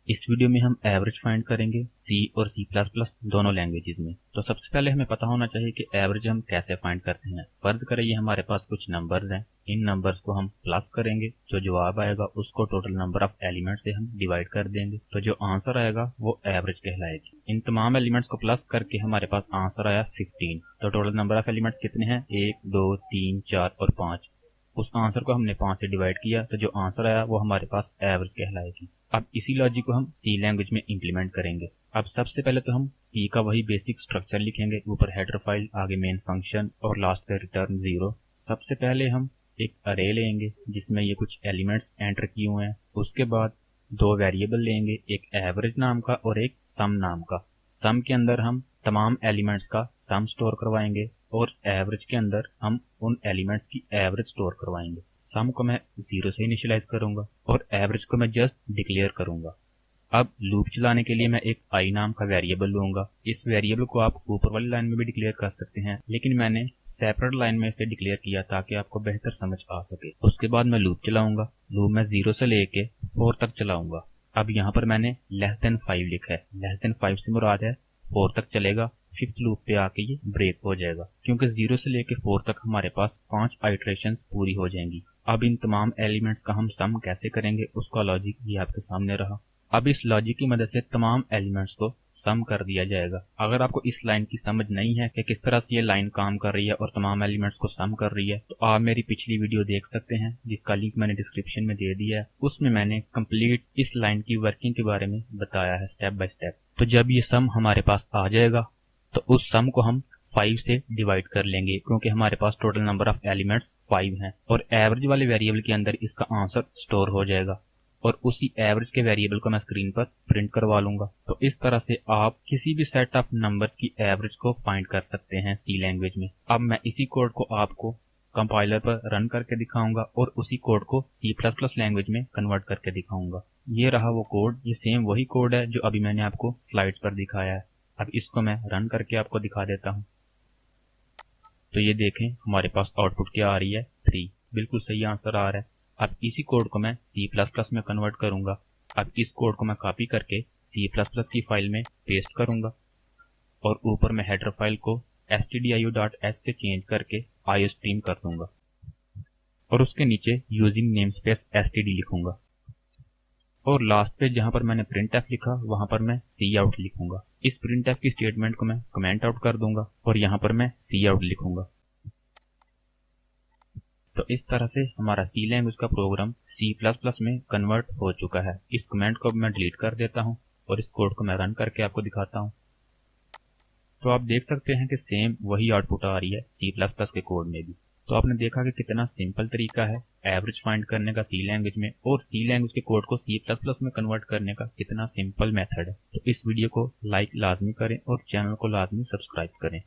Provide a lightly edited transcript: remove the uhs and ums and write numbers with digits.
इस वीडियो में हम एवरेज फाइंड करेंगे सी और सी प्लस प्लस दोनों लैंग्वेजेस में। तो सबसे पहले हमें पता होना चाहिए कि एवरेज हम कैसे फाइंड करते हैं। फर्ज करें ये हमारे पास कुछ नंबर्स हैं, इन नंबर्स को हम प्लस करेंगे, जो जवाब आएगा उसको टोटल नंबर ऑफ एलिमेंट से हम डिवाइड कर देंगे, तो जो आंसर आएगा वो एवरेज कहलाएगी। इन तमाम एलिमेंट्स को प्लस करके हमारे पास आंसर आया 15। तो टोटल नंबर ऑफ एलिमेंट्स कितने हैं? 1 2 3 4 और 5। उस आंसर को हमने 5 से डिवाइड किया, तो जो आंसर आया वो हमारे पास एवरेज कहलाएगी। अब इसी लॉजिक को हम सी लैंग्वेज में इंप्लीमेंट करेंगे। अब सबसे पहले तो हम सी का वही बेसिक स्ट्रक्चर लिखेंगे, ऊपर हेडर फाइल, आगे मेन फंक्शन और लास्ट पे रिटर्न 0। सबसे पहले हम एक अरे लेंगे जिसमें ये कुछ एलिमेंट्स एंटर किए हुए हैं। उसके बाद दो वेरिएबल लेंगे, एक एवरेज नाम का और एक सम नाम का। सम के अंदर हम तमाम एलिमेंट्स का सम स्टोर करवाएंगे और एवरेज के अंदर हम उन एलिमेंट्स की एवरेज स्टोर करवाएंगे। सम को मैं 0 से इनिशियलाइज करूंगा और एवरेज को मैं जस्ट डिक्लेयर करूंगा। अब लूप चलाने के लिए मैं एक आई नाम का वेरिएबल लूंगा। इस वेरिएबल को आप ऊपर वाली लाइन में भी डिक्लेयर कर सकते हैं, लेकिन मैंने सेपरेट लाइन में इसे डिक्लेयर किया ताकि आपको बेहतर समझ आ सके। उसके बाद मैं लूप चलाऊंगा। लूप मैं 0 से लेके 4 तक चलाऊंगा। अब यहाँ पर मैंने लेस देन 5 लिखा है। लेस देन 5 से मुराद है 4 तक चलेगा, 5th लूप पे आके ये ब्रेक हो जाएगा, क्योंकि 0 से लेके 4 तक हमारे पास 5 आइटरेशंस पूरी हो जाएंगी। अब इन तमाम एलिमेंट्स का हम सम कैसे करेंगे उसका लॉजिक ये आपके सामने रहा। अब इस लॉजिक की मदद से तमाम एलिमेंट्स को सम कर दिया जाएगा। अगर आपको इस लाइन की समझ नहीं है कि किस तरह से ये लाइन काम कर रही है और तमाम एलिमेंट्स को सम कर रही है, तो आप मेरी पिछली वीडियो देख सकते हैं जिसका लिंक मैंने डिस्क्रिप्शन में दे दिया है। उसमें मैंने कंप्लीट इस लाइन की वर्किंग के बारे में बताया है स्टेप बाय स्टेप। तो जब ये सम हमारे पास आ जाएगा तो उस सम को हम 5 से डिवाइड कर लेंगे, क्योंकि हमारे पास टोटल नंबर ऑफ एलिमेंट्स 5 हैं और एवरेज वाले वेरिएबल के अंदर इसका आंसर स्टोर हो जाएगा और उसी एवरेज के वेरिएबल को मैं स्क्रीन पर प्रिंट करवा लूंगा। तो इस तरह से आप किसी भी सेट ऑफ नंबर्स की एवरेज को फाइंड कर सकते हैं सी लैंग्वेज में। अब मैं इसी कोड को आपको कंपाइलर पर रन करके दिखाऊंगा और उसी कोड को सी प्लस प्लस लैंग्वेज में कन्वर्ट करके दिखाऊंगा। ये रहा वो कोड। ये सेम वही कोड है जो अभी मैंने आपको स्लाइड्स पर दिखाया है। अब इसको मैं रन करके आपको दिखा देता हूँ। तो ये देखें हमारे पास आउटपुट क्या आ रही है, 3। बिल्कुल सही आंसर आ रहा है। अब इसी कोड को मैं C++ में कन्वर्ट करूंगा। अब इस कोड को मैं कॉपी करके C++ की फाइल में पेस्ट करूंगा और ऊपर मैं हेडर फाइल को stdio.h से चेंज करके iostream कर दूंगा और उसके नीचे यूजिंग नेमस्पेस std लिखूंगा और लास्ट पे जहां पर मैंने printf लिखा वहां पर मैं cout लिखूंगा। इस printf की स्टेटमेंट को मैं कमेंट आउट कर दूंगा और यहां पर मैं cout लिखूंगा। तो इस तरह से हमारा सी लैंग्वेज का प्रोग्राम C++ में कन्वर्ट हो चुका है। इस कमेंट को मैं डिलीट कर देता हूं और इस कोड को मैं रन करके आपको दिखाता हूं। तो आप देख सकते हैं कि सेम वही आउटपुट आ रही है C++ के कोड में भी। तो आपने देखा कि कितना सिंपल तरीका है एवरेज फाइंड करने का सी लैंग्वेज में, और सी लैंग्वेज के कोड को C++ में कन्वर्ट करने का कितना सिंपल मेथड है। तो इस वीडियो को लाइक लाजमी करें और चैनल को लाजमी सब्सक्राइब करें।